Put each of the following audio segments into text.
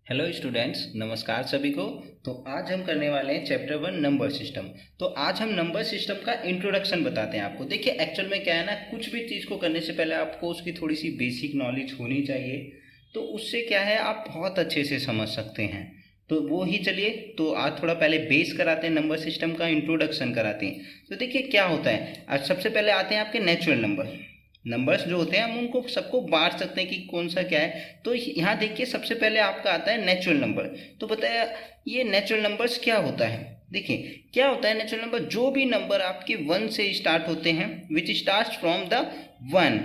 Hello students, नमस्कार सभी को। तो आज हम करने वाले हैं चैप्टर 1 नंबर सिस्टम। तो आज हम नंबर सिस्टम का इंट्रोडक्शन बताते हैं आपको। देखिए एक्चुअल में क्या है ना, कुछ भी चीज़ को करने से पहले आपको उसकी थोड़ी सी बेसिक नॉलेज होनी चाहिए, तो उससे क्या है आप बहुत अच्छे से समझ सकते हैं। तो वो ही चलिए, तो आज थोड़ा पहले बेस कराते हैं, नंबर सिस्टम का इंट्रोडक्शन कराते हैं। तो देखिए क्या होता है, आज सबसे पहले आते हैं आपके नेचुरल नंबर्स जो होते हैं, हम उनको सबको बांट सकते हैं कि कौन सा क्या है। तो यहाँ देखिए सबसे पहले आपका आता है नेचुरल नंबर। तो बताया ये नेचुरल नंबर्स क्या होता है। देखिए क्या होता है नेचुरल नंबर, जो भी नंबर आपके 1 से स्टार्ट होते हैं, विच स्टार्ट फ्रॉम द 1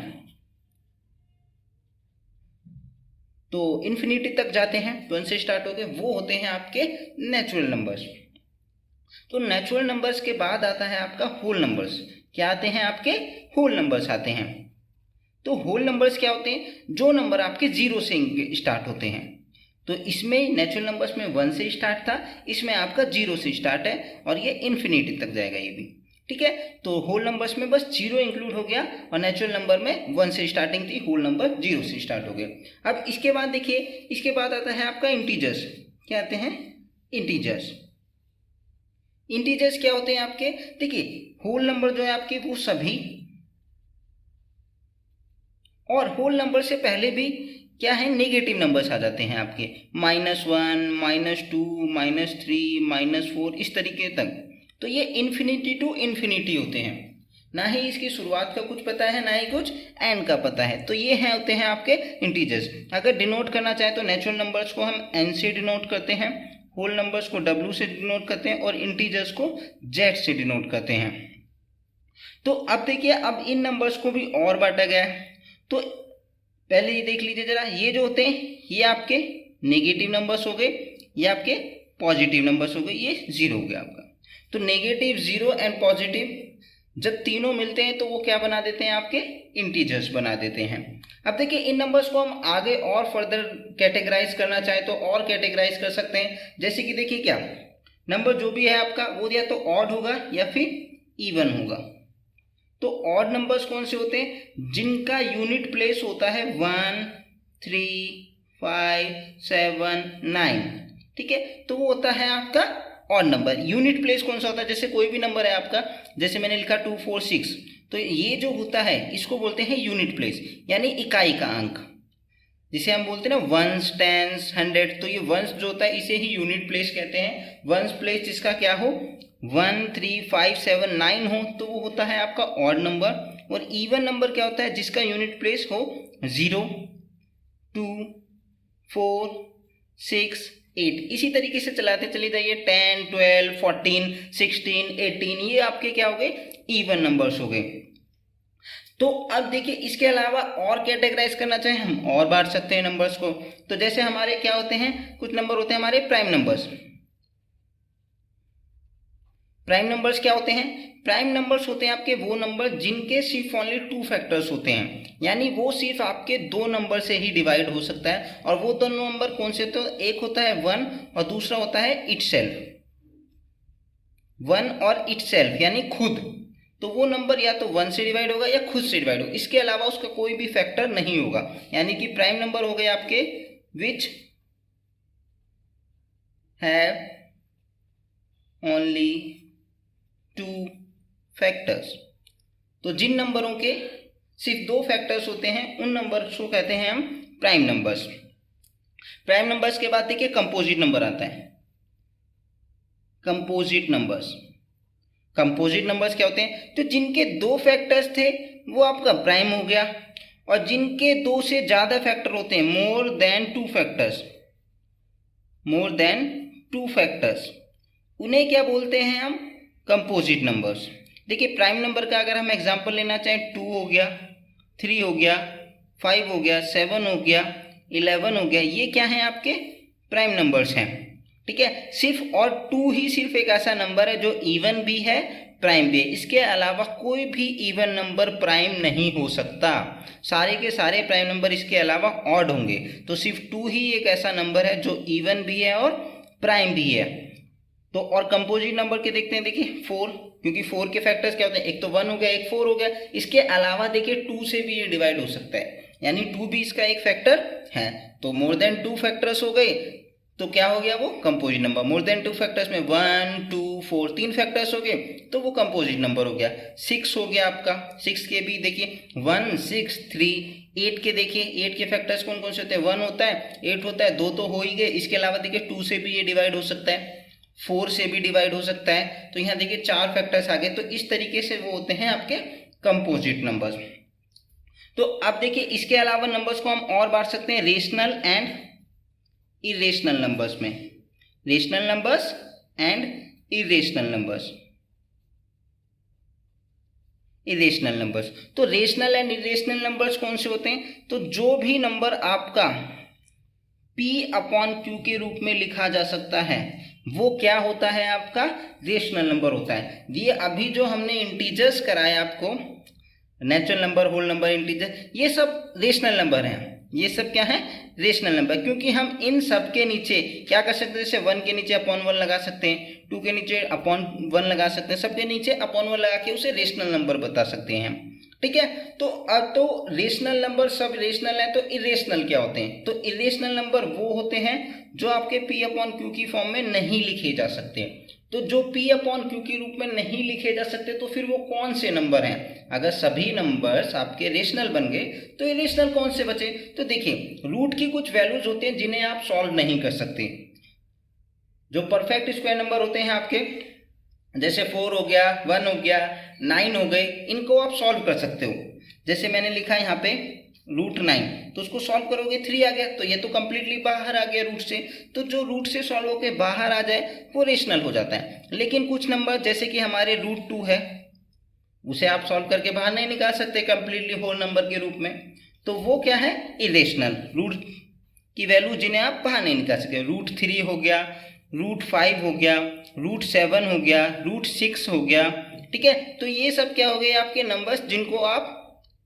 तो इन्फिनिटी तक जाते हैं, 1 से स्टार्ट हो गए, वो होते हैं आपके नेचुरल नंबर्स। तो नेचुरल नंबर्स के बाद आता है आपका होल नंबर्स। क्या आते हैं आपके होल नंबर्स आते हैं। तो होल नंबर्स क्या होते हैं, जो नंबर आपके 0 से स्टार्ट होते हैं। तो इसमें नेचुरल नंबर्स में 1 से स्टार्ट था, इसमें आपका 0 से स्टार्ट है और ये इन्फिनिटी तक जाएगा ये भी। ठीक है, तो होल नंबर्स में बस 0 इंक्लूड हो गया और नेचुरल नंबर में 1 से स्टार्टिंग थी, होल नंबर 0 से स्टार्ट हो गया। अब इसके बाद देखिए, इसके बाद आता है आपका इंटीजर्स। क्या आते हैं इंटीजर्स। इंटीजर्स क्या होते हैं आपके, देखिए होल नंबर जो है आपके वो सभी, और होल नंबर से पहले भी क्या है नेगेटिव नंबर्स आ जाते हैं आपके, -1 -2 -3 -4 इस तरीके तक। तो ये इन्फिनिटी टू इन्फिनिटी होते हैं, ना ही इसकी शुरुआत का कुछ पता है ना ही कुछ एंड का पता है। तो ये हैं होते हैं आपके इंटीजर्स। अगर डिनोट करना चाहे तो नेचुरल नंबर्स को हम n से डिनोट करते हैं, होल नंबर्स को w से डिनोट करते हैं और इंटीजर्स को z से डिनोट करते हैं। तो अब देखिए, अब इन नंबर्स को भी और बांटा गया है। तो पहले ये देख लीजिए जरा, ये जो होते हैं ये आपके नेगेटिव नंबर्स हो गए, ये आपके पॉजिटिव नंबर्स हो गए, ये 0 हो गया आपका। तो नेगेटिव, 0 एंड पॉजिटिव जब तीनों मिलते हैं तो वो क्या बना देते हैं आपके इंटीजर्स बना देते हैं। अब देखिए इन नंबर्स को हम आगे और फर्दर कैटेगराइज करना चाहे तो और कैटेगराइज कर सकते हैं। जैसे कि देखिए क्या नंबर जो भी है आपका वो या तो ऑड होगा या फिर इवन होगा। तो ऑड नंबर्स कौन से होते हैं, जिनका यूनिट प्लेस होता है 1 3 5 7 9। ठीक है, तो वो होता है आपका ऑड नंबर। यूनिट प्लेस कौन सा होता है, जैसे कोई भी नंबर है आपका, जैसे मैंने लिखा 2 4 6, तो ये जो होता है इसको बोलते हैं यूनिट प्लेस, यानी इकाई का अंक। जिसे हम बोलते हैं ना वंस, टेंस, 100, तो ये वंस जो होता है इसे ही यूनिट प्लेस कहते हैं। वंस प्लेस जिसका क्या हो 1 3 5 7 9 हो तो वो होता है आपका ऑड नंबर। और इवन नंबर क्या होता है, जिसका यूनिट प्लेस हो 0 2 4 6 8। इसी तरीके से चलाते चले जाइए, 10 12 14 16 18, ये आपके क्या हो गए इवन नंबर्स हो गए। तो अब देखिए इसके अलावा और कैटेगराइज करना चाहें हम और बांट सकते हैं नंबर्स को। तो जैसे हमारे क्या होते हैं, कुछ नंबर होते हैं हमारे प्राइम नंबर्स। प्राइम नंबर्स क्या होते हैं, प्राइम नंबर्स होते हैं आपके वो नंबर जिनके सिर्फ ओनली 2 फैक्टर्स होते हैं, यानी वो सिर्फ आपके 2 नंबर से ही डिवाइड हो सकता है। और वो दोनों नंबर कौन से, तो एक होता है 1 और दूसरा होता है इटसेल्फ। 1 और इटसेल्फ यानी खुद। तो वो नंबर या तो 1 से डिवाइड होगा या खुद से डिवाइड होगा, इसके अलावा उसका कोई भी फैक्टर नहीं होगा। यानी कि प्राइम नंबर हो गए आपके विच हैव ओनली 2 फैक्टर्स। तो जिन नंबरों के सिर्फ 2 फैक्टर्स होते हैं उन नंबर्स को कहते हैं हम प्राइम नंबर्स। प्राइम नंबर्स के बाद देखिए कंपोजिट नंबर आता है। कंपोजिट नंबर्स, कंपोजिट नंबर्स क्या होते हैं, तो जिनके 2 फैक्टर्स थे वो आपका प्राइम हो गया, और जिनके 2 से ज़्यादा फैक्टर होते हैं, more than 2 factors, more than 2 factors, उन्हें क्या बोलते हैं हम कंपोजिट नंबर्स। देखिए प्राइम नंबर का अगर हम एग्जांपल लेना चाहें, 2 हो गया, 3 हो गया, 5 हो गया, 7 हो गया, 11 हो गया, ये क्या है आपके प्राइम नंबर्स हैं। ठीक है, सिर्फ और 2 ही सिर्फ एक ऐसा नंबर है जो इवन भी है प्राइम भी है, इसके अलावा कोई भी इवन नंबर प्राइम नहीं हो सकता। सारे के सारे प्राइम नंबर इसके अलावा ऑड होंगे। तो सिर्फ 2 ही एक ऐसा नंबर है जो इवन भी है और प्राइम भी है। तो और कंपोजिट नंबर के देखते हैं, देखिए 4, क्योंकि 4 के फैक्टर्स क्या होते हैं, एक तो 1 हो गया, एक 4 हो गया, इसके अलावा देखिए 2 से भी ये डिवाइड हो सकता है, यानी 2 भी इसका एक फैक्टर है। तो मोर देन 2 फैक्टर्स हो गए, तो क्या हो गया वो composite number. More than 2 factors में 1 2 4 3 फैक्टर्स हो गए तो वो कंपोजिट नंबर हो गया। 6 हो गया आपका, 6 के भी देखिए 1 6 3। 8 के देखिए 8 के फैक्टर्स कौन कौन से होते हैं, 1 होता है, 8 होता है, 2 तो हो ही गए। इसके अलावा देखिए 2 से भी ये डिवाइड हो सकता है, 4 से भी डिवाइड हो सकता है। तो यहाँ देखिए 4 फैक्टर्स आ गए। तो इस तरीके से वो होते हैं आपके कंपोजिट नंबर्स। तो अब देखिए इसके अलावा नंबर्स को हम और बांट सकते हैं रेशनल एंड इरेशनल नंबर्स में। Rational numbers and irrational numbers. Irrational numbers, तो रेशनल एंड इरेशनल नंबर्स कौन से होते हैं, तो जो भी नंबर आपका P/Q के रूप में लिखा जा सकता है वो क्या होता है, आपका रेशनल नंबर होता है। ये अभी जो हमने इंटीजर्स कराया आपको, natural number, whole number, integer, ये सब रेशनल नंबर हैं। ये सब क्या है, रेशनल नंबर, क्योंकि हम इन सब के नीचे क्या कर सकते हैं, जैसे 1 के नीचे अपॉन 1 लगा सकते हैं, 2 के नीचे अपॉन 1 लगा सकते हैं, सबके नीचे अपॉन 1 लगा के उसे रेशनल नंबर बता सकते हैं। ठीक है, तो अब तो रेशनल नंबर सब रेशनल है, तो इरेशनल क्या होते हैं, तो इरेशनल नंबर वो होते हैं जो आपके P/Q की फॉर्म में नहीं लिखे जा सकते। तो जो P/Q के रूप में नहीं लिखे जा सकते तो फिर वो कौन से नंबर हैं, अगर सभी नंबर्स आपके रेशनल बन गए तो इरेशनल कौन से बचे। तो देखिए रूट की कुछ वैल्यूज होते हैं जिन्हें आप सॉल्व नहीं कर सकते। जो परफेक्ट स्क्वायर नंबर होते हैं आपके, जैसे 4 हो गया, 1 हो गया, 9 हो गए, इनको आप सॉल्व कर सकते हो। जैसे मैंने लिखा यहाँ पे √9, तो उसको सॉल्व करोगे 3 आ गया, तो ये तो कंप्लीटली बाहर आ गया रूट से। तो जो रूट से सॉल्व होकर बाहर आ जाए वो रेशनल हो जाता है। लेकिन कुछ नंबर जैसे कि हमारे √2 है, उसे आप सॉल्व करके बाहर नहीं निकाल सकते कंप्लीटली होल नंबर के रूप में, तो वो क्या है, इरेशनल। रूट की वैल्यू जिन्हें आप बाहर नहीं निकाल सकते। √3 हो गया, √5 हो गया, √7 हो गया, √6 हो गया। ठीक है, तो ये सब क्या हो गए आपके नंबर्स जिनको आप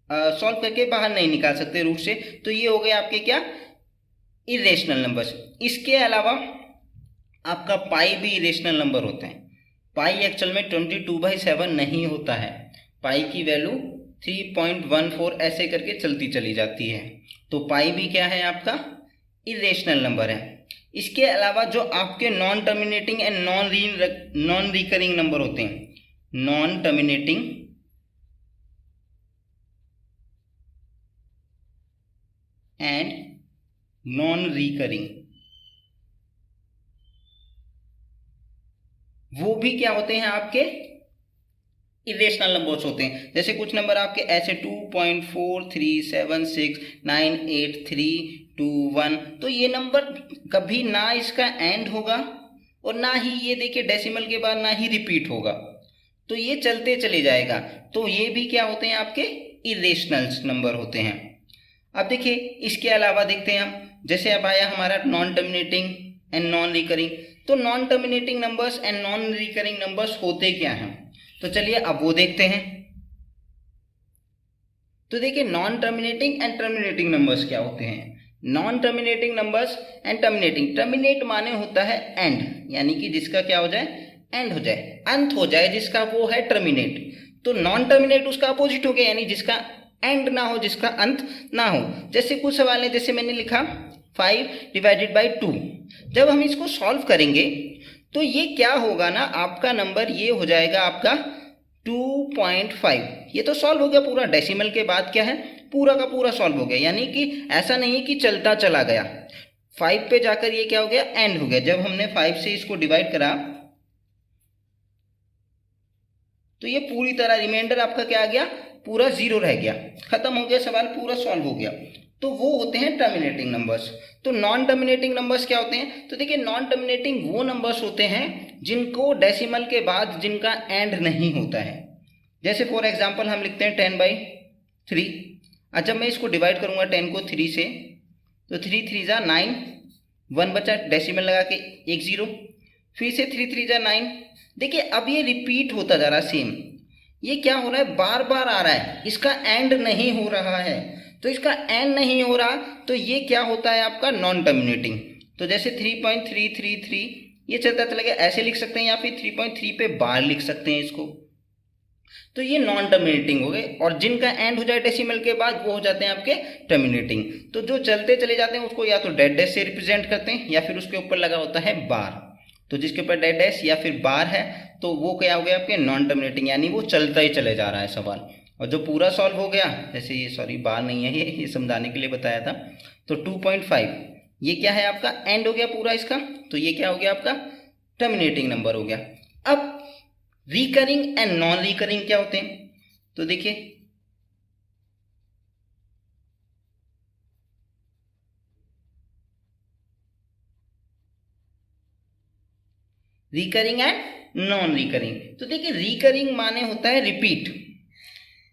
सॉल्व करके बाहर नहीं निकाल सकते रूट से। तो ये हो गए आपके क्या, इरेशनल नंबर्स। इसके अलावा आपका पाई भी इरेशनल नंबर होता है। पाई एक्चुअल में 22/7 नहीं होता है, पाई की वैल्यू 3.14 ऐसे करके चलती चली जाती है। तो पाई भी क्या है, आपका इरेशनल नंबर है। इसके अलावा जो आपके non terminating and non recurring number होते हैं, non terminating and non recurring, वो भी क्या होते हैं, आपके इरेशनल नंबर्स होते हैं। जैसे कुछ नंबर आपके ऐसे 2.43769832 तो ये नंबर कभी ना इसका एंड होगा और ना ही ये देखिए डेसिमल के बाद ना ही रिपीट होगा, तो ये चलते चले जाएगा। तो ये भी क्या होते हैं, आपके इरेशनल नंबर होते हैं। अब देखिए इसके अलावा देखते हैं हम, जैसे अब आया हमारा non terminating and non recurring. तो non terminating numbers and non recurring numbers होते क्या हैं, तो चलिए अब वो देखते हैं। तो देखिए non terminating and terminating numbers क्या होते हैं। Non terminating numbers and terminating, terminate माने होता है एंड, यानी कि जिसका क्या हो जाए, एंड हो जाए, अंत हो जाए जिसका, वो है टर्मिनेट। तो नॉन टर्मिनेट उसका अपोजिट हो गया, यानी जिसका एंड ना हो, जिसका अंत ना हो। जैसे कुछ सवाल है, जैसे मैंने लिखा 5/2, जब हम इसको सॉल्व करेंगे तो ये क्या होगा ना, आपका नंबर ये हो जाएगा आपका 2.5। ये तो सॉल्व हो गया पूरा, डेसिमल के बाद क्या है, पूरा का पूरा सॉल्व हो गया। यानी कि ऐसा नहीं कि चलता चला गया, 5 पे जाकर ये क्या हो गया, एंड हो गया। जब हमने 5 से इसको डिवाइड करा तो ये पूरी तरह रिमाइंडर आपका क्या आ गया, पूरा 0 रह गया, खत्म हो गया सवाल, पूरा सॉल्व हो गया। तो वो होते हैं टर्मिनेटिंग नंबर्स। तो नॉन टर्मिनेटिंग नंबर्स क्या होते हैं, तो देखिए नॉन टर्मिनेटिंग वो नंबर्स होते हैं जिनको डेसिमल के बाद जिनका एंड नहीं होता है। जैसे फॉर एग्जांपल हम लिखते हैं 10/3। अच्छा, मैं इसको डिवाइड करूंगा 10 को 3 से, तो 3 3 जा 9, 1 बचा, डेसिमल लगा के 1 0, फिर से 3 3 जा 9। देखिए अब ये रिपीट होता जा रहा है सेम, ये क्या हो रहा है, बार बार आ रहा है, इसका एंड नहीं हो रहा है। तो इसका एंड नहीं हो रहा तो ये क्या होता है, आपका नॉन टर्मिनेटिंग। तो जैसे 3.333 ये चलता चला गया, ऐसे लिख सकते हैं, या फिर 3.3 पे बार लिख सकते हैं इसको। तो ये नॉन टर्मिनेटिंग हो गए, और जिनका एंड हो जाए डेसिमल के बाद वो हो जाते हैं आपके टर्मिनेटिंग। तो जो चलते चले जाते हैं उसको या तो डेड डैश से रिप्रेजेंट करते हैं या फिर उसके ऊपर लगा होता है बार। तो जिसके ऊपर डेड डैश या फिर बार है तो वो क्या हो गया आपके नॉन टर्मिनेटिंग, यानी वो चलता ही चले जा रहा है सवाल। और जो पूरा सॉल्व हो गया, जैसे ये सॉरी बार नहीं है, ये समझाने के लिए बताया था। तो 2.5 ये क्या है आपका एंड हो गया पूरा इसका, तो ये क्या हो गया आपका टर्मिनेटिंग नंबर हो गया। अब रिकरिंग एंड नॉन रिकरिंग क्या होते हैं, तो देखिए रिकरिंग एंड नॉन रिकरिंग। तो देखिए रिकरिंग माने होता है रिपीट,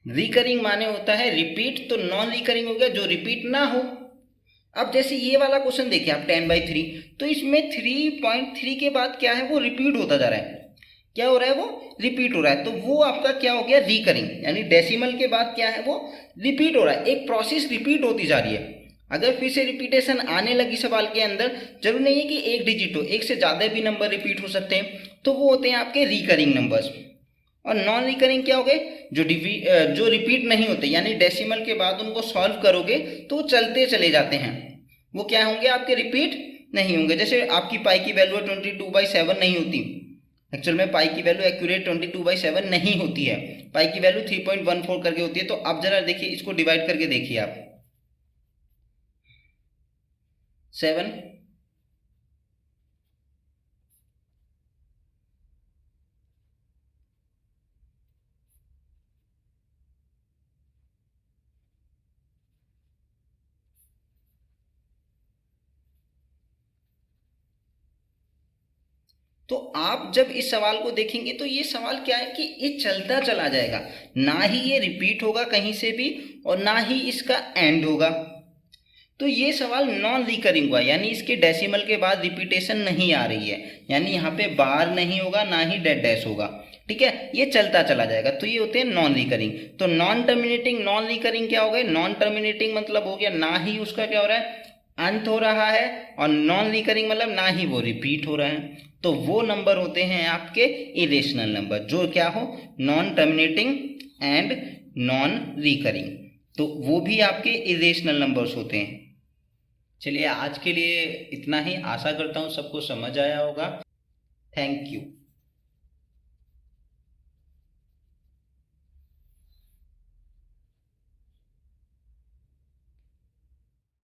रिकरिंग माने होता है रिपीट, तो नॉन रिकरिंग हो गया जो रिपीट ना हो। अब जैसे ये वाला क्वेश्चन देखिए आप 10/3, तो इसमें 3.3 के बाद क्या है वो रिपीट होता जा रहा है, क्या हो रहा है वो रिपीट हो रहा है, तो वो आपका क्या हो गया रिकरिंग, यानी डेसिमल के बाद क्या है वो रिपीट हो रहा है, एक प्रोसेस रिपीट होती जा रही है। अगर फिर से रिपीटेशन आने लगी सवाल के अंदर, जरूरी नहीं है कि एक डिजिट हो, एक से ज़्यादा भी नंबर रिपीट हो सकते हैं, तो वो होते हैं आपके रिकरिंग नंबर्स। और नॉन रिकरिंग क्या हो गए जो रिपीट नहीं होते, यानी डेसिमल के बाद उनको सॉल्व करोगे तो वो चलते चले जाते हैं, वो क्या होंगे आपके रिपीट नहीं होंगे। जैसे आपकी पाई की वैल्यू 22/7 नहीं होती, एक्चुअल में पाई की वैल्यू एक्यूरेट 22/7 नहीं होती है, पाई की वैल्यू 3.14 करके होती है। तो आप जरा देखिए इसको डिवाइड करके देखिए आप 7, तो आप जब इस सवाल को देखेंगे तो ये सवाल क्या है कि ये चलता चला जाएगा, ना ही ये रिपीट होगा कहीं से भी और ना ही इसका एंड होगा। तो ये सवाल नॉन रिकरिंग हुआ, यानी इसके डेसिमल के बाद रिपीटेशन नहीं आ रही है, यानी यहाँ पे बार नहीं होगा ना ही डेड डैश होगा, ठीक है, ये चलता चला जाएगा। तो ये होते हैं नॉन रिकरिंग। तो नॉन टर्मिनेटिंग नॉन रिकरिंग क्या हो गए, नॉन टर्मिनेटिंग मतलब हो गया ना ही उसका क्या हो रहा है अंत हो रहा है, और नॉन रिकरिंग मतलब ना ही वो रिपीट हो रहा है। तो वो नंबर होते हैं आपके इरेशनल नंबर, जो क्या हो non terminating and non recurring, तो वो भी आपके इरेशनल नंबर्स होते हैं। चलिए आज के लिए इतना ही, आशा करता हूँ सबको समझ आया होगा। Thank you.